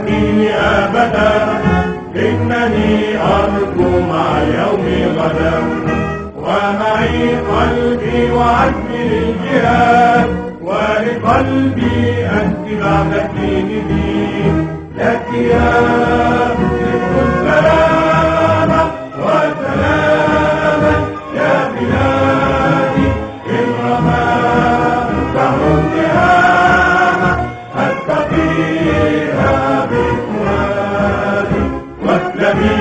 تنسيني أبدا، إنني أرجو مع اليوم غدا، ومعي قلبي وعزمي للجهاد، ولقلبي أنت بعد سنيني لك يا ست السلامة وسلاما يا بلادي، إن رمى بحر التهامة أستقيها بفؤادي، واسلمي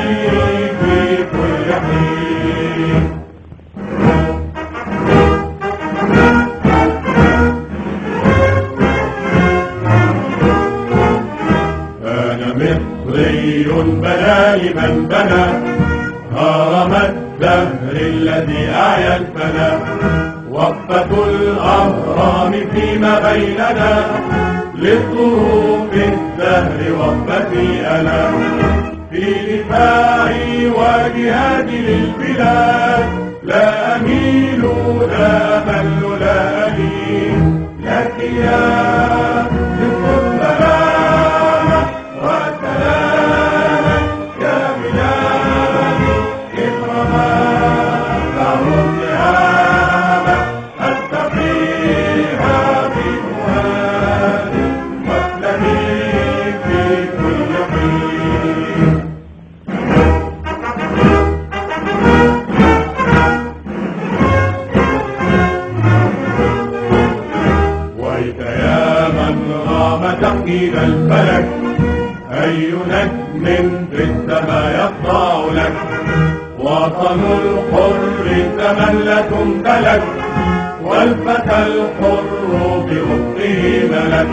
في كل حين. أنا مصري بناني من بنى هرم الدهر الذي أعيا الفنا، وقفة الأهرام فيما بيننا لظروف الدهر وقفتي أنا، في دفاعي وجهادي للبلاد لا أميل لا أمل لا ألين، لك يا ست السلامة وسلاما يا بلادي، إن رمى بحر التهامة أستقيها بفؤادي، واسلمي في كل حين. ويك يا من رام تقييد الفلك، أي نجم في السماء يخضع لك، وطن الحر تملة امتلك، والفتى الحر بأخته ملك،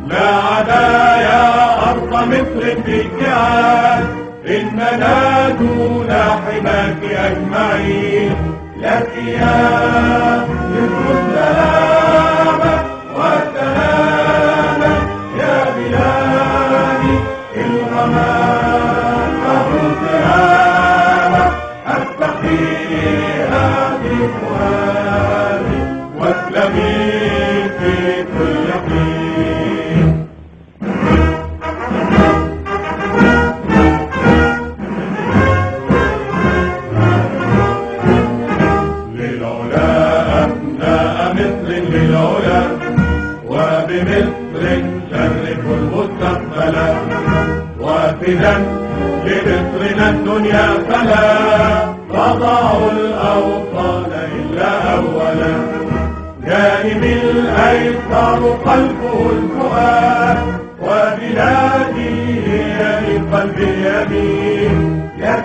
لا عدا يا أرض مصر في ابتعاد، إننا دون حماك أجمعين، لك يا ست السلامة وسلاما يا بلادي، إن رمى بحر التهامة أستقيها بفؤادي، واسلمي في كل حين. للعلا أبناء مصر للعلا، وبمصر شرف المستقبل، وفدا لمصرنا الدنيا فلا تضع الأوطان إلا أولا، جانب الأيسر قلبه الفؤاد، وبلادي هي لقلب اليمين، يا